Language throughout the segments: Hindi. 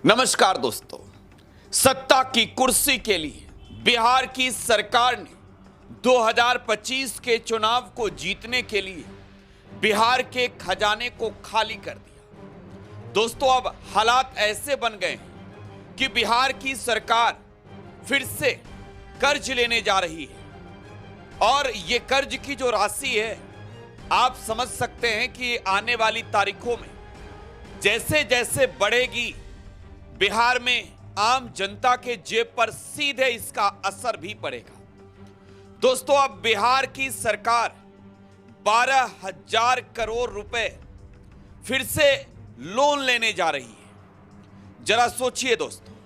नमस्कार दोस्तों, सत्ता की कुर्सी के लिए बिहार की सरकार ने 2025 के चुनाव को जीतने के लिए बिहार के खजाने को खाली कर दिया। दोस्तों, अब हालात ऐसे बन गए हैं कि बिहार की सरकार फिर से कर्ज लेने जा रही है और ये कर्ज की जो राशि है, आप समझ सकते हैं कि आने वाली तारीखों में जैसे जैसे बढ़ेगी, बिहार में आम जनता के जेब पर सीधे इसका असर भी पड़ेगा। दोस्तों, अब बिहार की सरकार 12,000 करोड़ रुपए फिर से लोन लेने जा रही है। जरा सोचिए दोस्तों,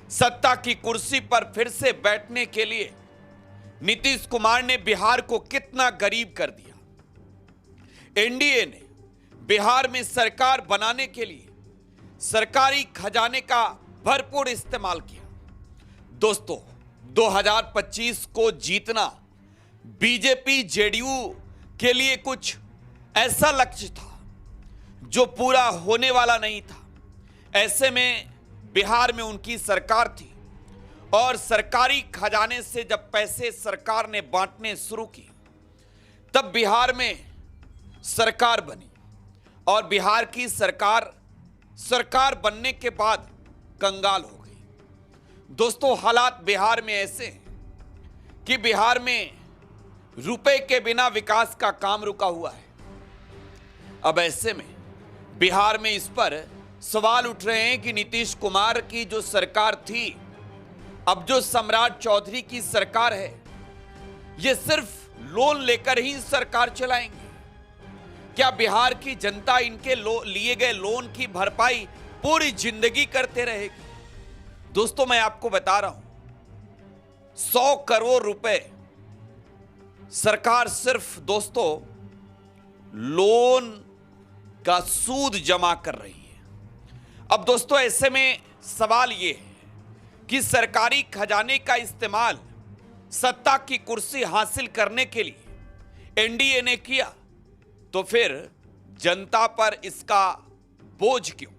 सत्ता की कुर्सी पर फिर से बैठने के लिए नीतीश कुमार ने बिहार को कितना गरीब कर दिया। एनडीए ने बिहार में सरकार बनाने के लिए सरकारी खजाने का भरपूर इस्तेमाल किया। दोस्तों, 2025 को जीतना बीजेपी जेडीयू के लिए कुछ ऐसा लक्ष्य था जो पूरा होने वाला नहीं था। ऐसे में बिहार में उनकी सरकार थी और सरकारी खजाने से जब पैसे सरकार ने बांटने शुरू किए, तब बिहार में सरकार बनी और बिहार की सरकार बनने के बाद कंगाल हो गई। दोस्तों, हालात बिहार में ऐसे हैं कि बिहार में रुपए के बिना विकास का काम रुका हुआ है। अब ऐसे में बिहार में इस पर सवाल उठ रहे हैं कि नीतीश कुमार की जो सरकार थी, अब जो सम्राट चौधरी की सरकार है, ये सिर्फ लोन लेकर ही सरकार चलाएंगे। क्या बिहार की जनता इनके लिए गए लोन की भरपाई पूरी जिंदगी करते रहेगी? दोस्तों, मैं आपको बता रहा हूं, 100 करोड़ रुपए सरकार सिर्फ दोस्तों लोन का सूद जमा कर रही है। अब दोस्तों, ऐसे में सवाल यह है कि सरकारी खजाने का इस्तेमाल सत्ता की कुर्सी हासिल करने के लिए एनडीए ने किया, तो फिर जनता पर इसका बोझ क्यों?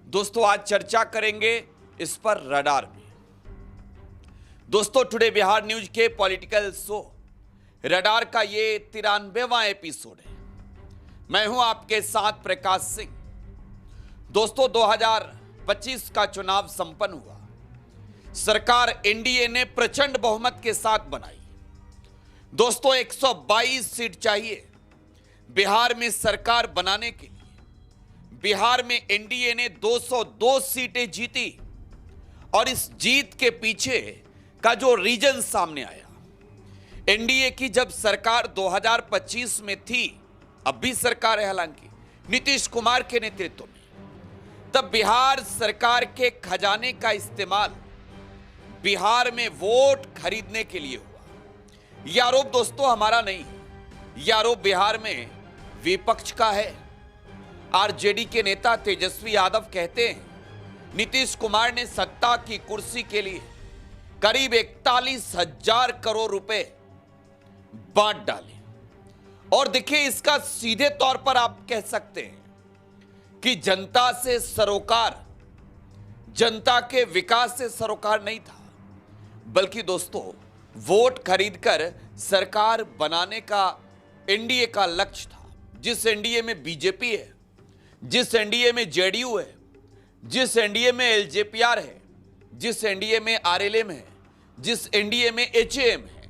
दोस्तों, आज चर्चा करेंगे इस पर रडार में। दोस्तों, टुडे बिहार न्यूज के पॉलिटिकल शो रडार का ये 93वां एपिसोड है। मैं हूं आपके साथ प्रकाश सिंह। दोस्तों, 2025 का चुनाव संपन्न हुआ। सरकार एनडीए ने प्रचंड बहुमत के साथ बनाई। दोस्तों, 122 सीट चाहिए बिहार में सरकार बनाने के लिए। बिहार में एनडीए ने 202 सीटें जीती और इस जीत के पीछे का जो रीजन सामने आया, एनडीए की जब सरकार 2025 में थी, अब भी सरकार है हालांकि नीतीश कुमार के नेतृत्व में, तब बिहार सरकार के खजाने का इस्तेमाल बिहार में वोट खरीदने के लिए हुआ। यह आरोप दोस्तों हमारा नहीं, यह आरोप बिहार में विपक्ष का है। आरजेडी के नेता तेजस्वी यादव कहते हैं, नीतीश कुमार ने सत्ता की कुर्सी के लिए करीब 41,000 करोड़ रुपए बांट डाले। और देखिए, इसका सीधे तौर पर आप कह सकते हैं कि जनता से सरोकार, जनता के विकास से सरोकार नहीं था, बल्कि दोस्तों वोट खरीदकर सरकार बनाने का एनडीए का लक्ष्य था। जिस एनडीए में बीजेपी है, जिस एनडीए में जेडीयू है, जिस एनडीए में एलजेपीआर है, जिस एनडीए में आरएलएम है, जिस एनडीए में एचएएम है,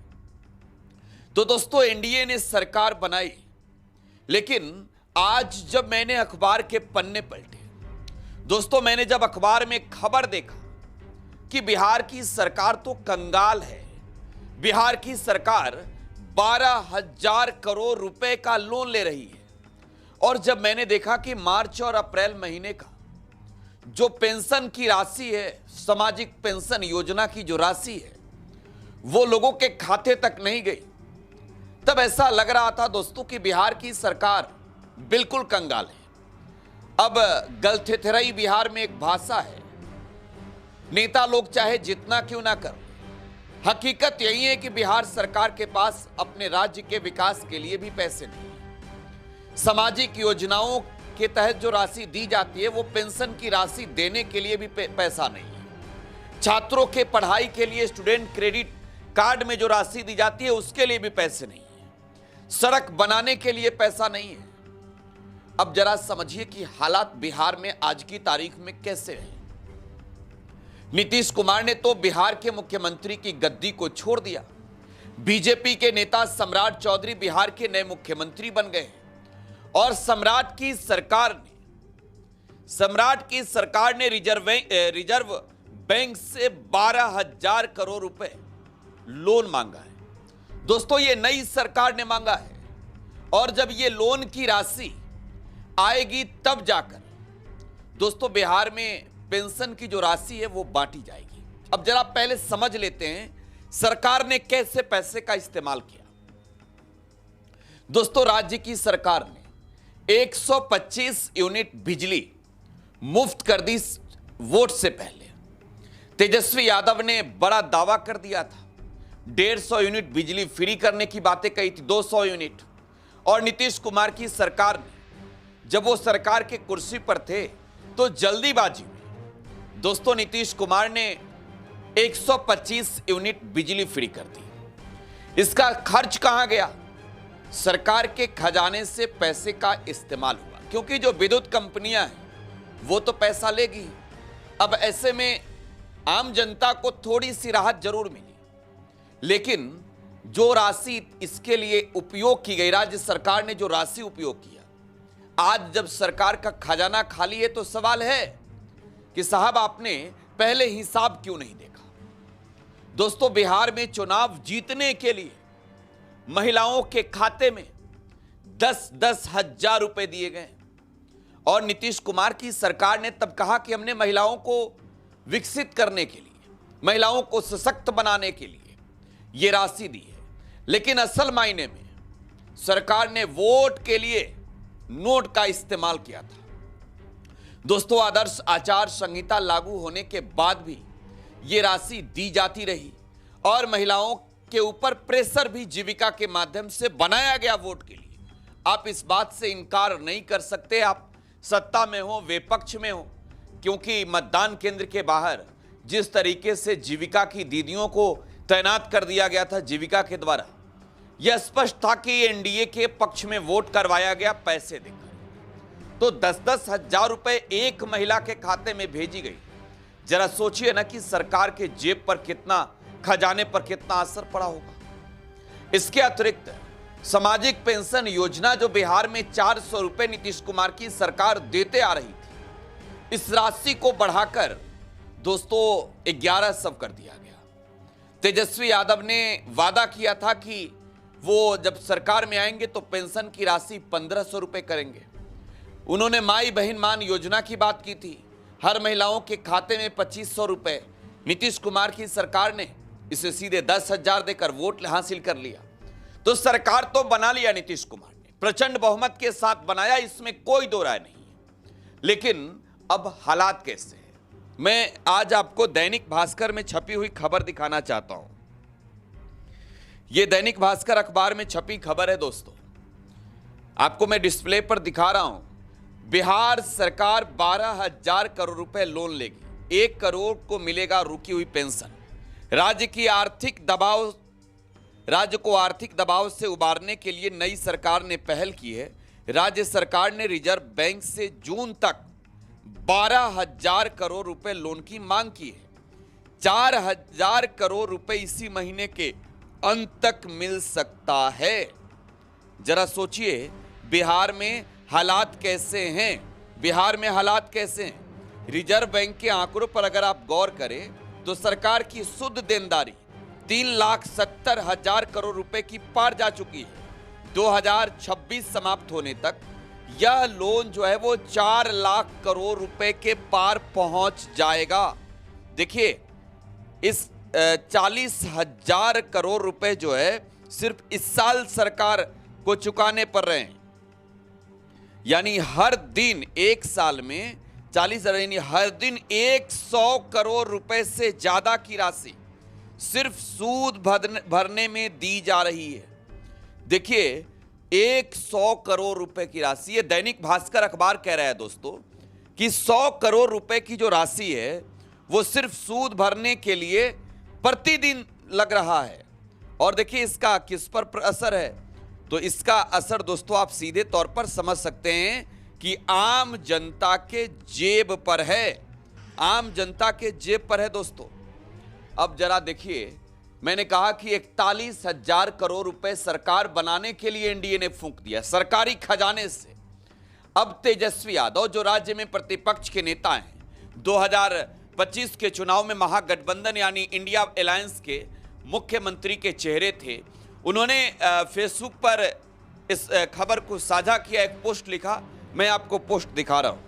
तो दोस्तों एनडीए ने सरकार बनाई। लेकिन आज जब मैंने अखबार के पन्ने पलटे, दोस्तों मैंने जब अखबार में खबर देखा कि बिहार की सरकार तो कंगाल है, बिहार की सरकार 12,000 करोड़ रुपए का लोन ले रही है, और जब मैंने देखा कि मार्च और अप्रैल महीने का जो पेंशन की राशि है, सामाजिक पेंशन योजना की जो राशि है, वो लोगों के खाते तक नहीं गई, तब ऐसा लग रहा था दोस्तों कि बिहार की सरकार बिल्कुल कंगाल है। अब गलथेथराई बिहार में एक भाषा है, नेता लोग चाहे जितना क्यों ना कर, हकीकत यही है कि बिहार सरकार के पास अपने राज्य के विकास के लिए भी पैसे नहीं। सामाजिक योजनाओं के तहत जो राशि दी जाती है वो पेंशन की राशि देने के लिए भी पैसा नहीं है। छात्रों के पढ़ाई के लिए स्टूडेंट क्रेडिट कार्ड में जो राशि दी जाती है उसके लिए भी पैसे नहीं है। सड़क बनाने के लिए पैसा नहीं है। अब जरा समझिए कि हालात बिहार में आज की तारीख में कैसे हैं। नीतीश कुमार ने तो बिहार के मुख्यमंत्री की गद्दी को छोड़ दिया। बीजेपी के नेता सम्राट चौधरी बिहार के नए मुख्यमंत्री बन गए और सम्राट की सरकार ने रिजर्व बैंक से 12,000 करोड़ रुपए लोन मांगा है। दोस्तों, ये नई सरकार ने मांगा है और जब ये लोन की राशि आएगी तब जाकर दोस्तों बिहार में पेंशन की जो राशि है वो बांटी जाएगी। अब जरा पहले समझ लेते हैं सरकार ने कैसे पैसे का इस्तेमाल किया। दोस्तों, राज्य की सरकार ने 125 यूनिट बिजली मुफ्त कर दी वोट से पहले। तेजस्वी यादव ने बड़ा दावा कर दिया था, 150 यूनिट बिजली फ्री करने की बातें कही थी, 200 यूनिट। और नीतीश कुमार की सरकार ने जब वो सरकार के कुर्सी पर थे तो जल्दीबाजी में दोस्तों नीतीश कुमार ने 125 यूनिट बिजली फ्री कर दी। इसका खर्च कहां गया? सरकार के खजाने से पैसे का इस्तेमाल हुआ, क्योंकि जो विद्युत कंपनियां हैं वो तो पैसा लेगी। अब ऐसे में आम जनता को थोड़ी सी राहत जरूर मिली, लेकिन जो राशि इसके लिए उपयोग की गई, राज्य सरकार ने जो राशि उपयोग किया, आज जब सरकार का खजाना खाली है तो सवाल है कि साहब आपने पहले हिसाब क्यों नहीं देखा। दोस्तों, बिहार में चुनाव जीतने के लिए महिलाओं के खाते में 10-10 हजार रुपए दिए गए और नीतीश कुमार की सरकार ने तब कहा कि हमने महिलाओं को विकसित करने के लिए, महिलाओं को सशक्त बनाने के लिए यह राशि दी है। लेकिन असल मायने में सरकार ने वोट के लिए नोट का इस्तेमाल किया था। दोस्तों, आदर्श आचार संहिता लागू होने के बाद भी यह राशि दी जाती रही और महिलाओं के ऊपर प्रेशर भी जीविका के माध्यम से बनाया गया वोट के लिए। आप इस बात से इनकार नहीं कर सकते, आप सत्ता में हो, विपक्ष में हो, क्योंकि मतदान केंद्र के बाहर जिस तरीके से जीविका की दीदियों को तैनात कर दिया गया था जीविका के द्वारा, यह स्पष्ट था कि एनडीए के पक्ष में वोट करवाया गया पैसे देकर। तो 10-10 हजार रुपए एक महिला के खाते में भेजी गई। जरा सोचिए ना कि सरकार के जेब पर कितना, खजाने पर कितना असर पड़ा होगा। इसके अतिरिक्त सामाजिक पेंशन योजना जो बिहार में 400 रुपए नीतीश कुमार की सरकार देते आ रही थी, इस राशि को बढ़ाकर दोस्तों 1100 कर दिया गया। तेजस्वी यादव ने वादा किया था कि वो जब सरकार में आएंगे तो पेंशन की राशि 1500 रुपए करेंगे। उन्होंने माई बहन मान योजना की बात की थी, हर महिलाओं के खाते में 2500 रुपए। नीतीश कुमार की सरकार ने इसे सीधे 10,000 देकर वोट हासिल कर लिया। तो सरकार तो बना लिया नीतीश कुमार ने, प्रचंड बहुमत के साथ बनाया, इसमें कोई दो राय नहीं है। लेकिन अब हालात कैसे हैं, मैं आज आपको दैनिक भास्कर में छपी हुई खबर दिखाना चाहता हूं। यह दैनिक भास्कर अखबार में छपी खबर है दोस्तों, आपको मैं डिस्प्ले पर दिखा रहा हूं। बिहार सरकार 12,000 करोड़ रुपए लोन लेगी, 1 करोड़ को मिलेगा रुकी हुई पेंशन। राज्य को आर्थिक दबाव से उबारने के लिए नई सरकार ने पहल की है। राज्य सरकार ने रिजर्व बैंक से जून तक 12,000 करोड़ रुपए लोन की मांग की है। 4,000 करोड़ रुपए इसी महीने के अंत तक मिल सकता है। जरा सोचिए बिहार में हालात कैसे हैं, बिहार में हालात कैसे हैं। रिजर्व बैंक के आंकड़ों पर अगर आप गौर करें तो सरकार की शुद्ध देनदारी 3,70,000 करोड़ रुपए की पार जा चुकी है। 2026 समाप्त होने तक यह लोन जो है वो 4 लाख करोड़ रुपए के पार पहुंच जाएगा। देखिए, इस 40,000 करोड़ रुपए जो है सिर्फ इस साल सरकार को चुकाने पड़ रहे हैं। यानी हर दिन एक साल में 40,000, यानी हर दिन 100 करोड़ रुपए से ज्यादा की राशि सिर्फ सूद भरने में दी जा रही है। देखिए, 100 करोड़ रुपए की राशि। ये दैनिक भास्कर अखबार कह रहा है दोस्तों कि 100 करोड़ रुपए की जो राशि है वो सिर्फ सूद भरने के लिए प्रतिदिन लग रहा है। और देखिए इसका किस पर असर है, तो इसका असर दोस्तों आप सीधे तौर पर समझ सकते हैं कि आम जनता के जेब पर है, आम जनता के जेब पर है दोस्तों। अब जरा देखिए, मैंने कहा कि 41,000 करोड़ रुपए सरकार बनाने के लिए एनडीए ने फूंक दिया सरकारी खजाने से। अब तेजस्वी यादव जो राज्य में प्रतिपक्ष के नेता हैं, 2025 के चुनाव में महागठबंधन यानी इंडिया अलायंस के मुख्यमंत्री के चेहरे थे, उन्होंने फेसबुक पर इस खबर को साझा किया, एक पोस्ट लिखा। मैं आपको पोस्ट दिखा रहा हूं।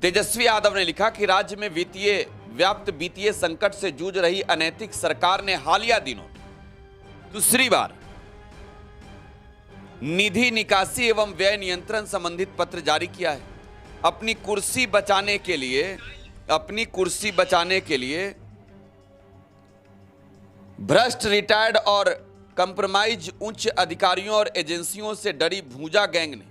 तेजस्वी यादव ने लिखा कि राज्य में वित्तीय संकट से जूझ रही अनैतिक सरकार ने हालिया दिनों में दूसरी बार निधि निकासी एवं व्यय नियंत्रण संबंधित पत्र जारी किया है। अपनी कुर्सी बचाने के लिए भ्रष्ट, रिटायर्ड और कंप्रोमाइज उच्च अधिकारियों और एजेंसियों से डरी भूजा गैंग ने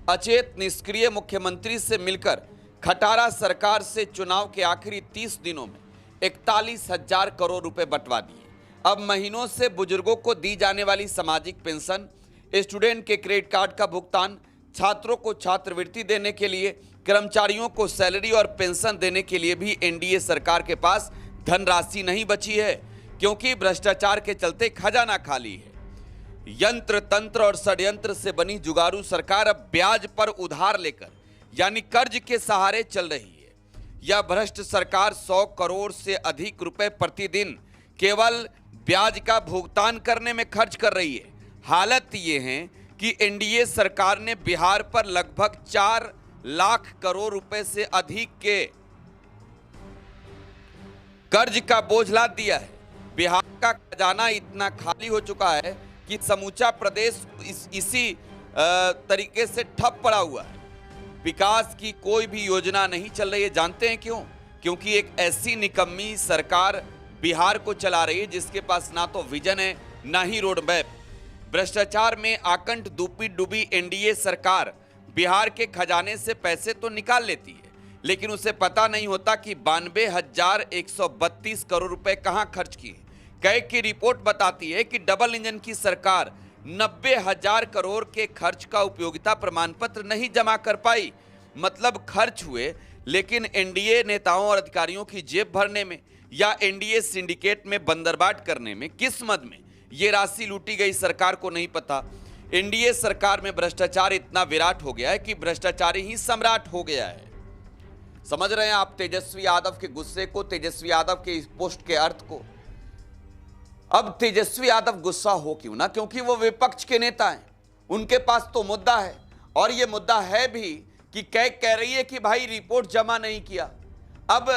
अचेत निष्क्रिय मुख्यमंत्री से मिलकर खटारा सरकार से चुनाव के आखिरी 30 दिनों में 41,000 करोड़ रुपए बंटवा दिए। अब महीनों से बुजुर्गों को दी जाने वाली सामाजिक पेंशन, स्टूडेंट के क्रेडिट कार्ड का भुगतान, छात्रों को छात्रवृत्ति देने के लिए, कर्मचारियों को सैलरी और पेंशन देने के लिए भी एनडीए सरकार के पास धनराशि नहीं बची है, क्योंकि भ्रष्टाचार के चलते खजाना खाली है। यंत्र तंत्र और षड्यंत्र से बनी जुगारू सरकार अब ब्याज पर उधार लेकर यानी कर्ज के सहारे चल रही है। यह भ्रष्ट सरकार 100 करोड़ से अधिक रुपए प्रतिदिन केवल ब्याज का भुगतान करने में खर्च कर रही है। हालत ये है कि एनडीए सरकार ने बिहार पर लगभग 4 लाख करोड़ रुपए से अधिक के कर्ज का बोझ लाद दिया है। बिहार का खजाना इतना खाली हो चुका है कि समूचा प्रदेश इसी तरीके से ठप पड़ा हुआ है। विकास की कोई भी योजना नहीं चल रही है। जानते हैं क्यों? क्योंकि एक ऐसी निकम्मी सरकार बिहार को चला रही है जिसके पास ना तो विजन है ना ही रोड मैप। भ्रष्टाचार में आकंठ डूबी एनडीए सरकार बिहार के खजाने से पैसे तो निकाल लेती है, लेकिन उसे पता नहीं होता कि 92,132 करोड़ रुपए कहां खर्च किए। कैग की रिपोर्ट बताती है कि डबल इंजन की सरकार 90,000 करोड़ के खर्च का उपयोगिता प्रमाण पत्र नहीं जमा कर पाई। मतलब खर्च हुए, लेकिन एनडीए नेताओं और अधिकारियों की जेब भरने में या एनडीए सिंडिकेट में बंदरबाट करने में, किस मद में ये राशि लूटी गई सरकार को नहीं पता। एनडीए सरकार में भ्रष्टाचार इतना विराट हो गया है कि भ्रष्टाचारी ही सम्राट हो गया है। समझ रहे हैं आप तेजस्वी यादव के गुस्से को, तेजस्वी यादव के इस पोस्ट के अर्थ को? अब तेजस्वी यादव गुस्सा हो क्यों ना, क्योंकि वो विपक्ष के नेता हैं, उनके पास तो मुद्दा है। और ये मुद्दा है भी कि कैग कह रही है कि भाई रिपोर्ट जमा नहीं किया। अब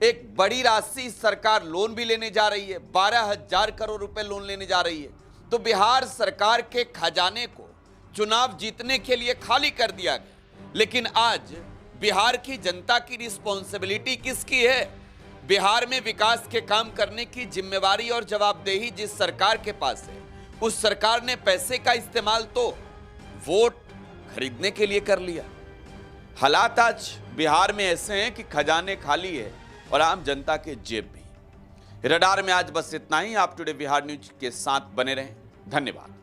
एक बड़ी राशि सरकार लोन भी लेने जा रही है, 12,000 करोड़ रुपए लोन लेने जा रही है। तो बिहार सरकार के खजाने को चुनाव जीतने के लिए खाली कर दिया गया, लेकिन आज बिहार की जनता की रिस्पॉन्सिबिलिटी किसकी है? बिहार में विकास के काम करने की जिम्मेवारी और जवाबदेही जिस सरकार के पास है, उस सरकार ने पैसे का इस्तेमाल तो वोट खरीदने के लिए कर लिया। हालात आज बिहार में ऐसे हैं कि खजाने खाली है और आम जनता के जेब भी। रडार में आज बस इतना ही। आप टुडे बिहार न्यूज के साथ बने रहें। धन्यवाद।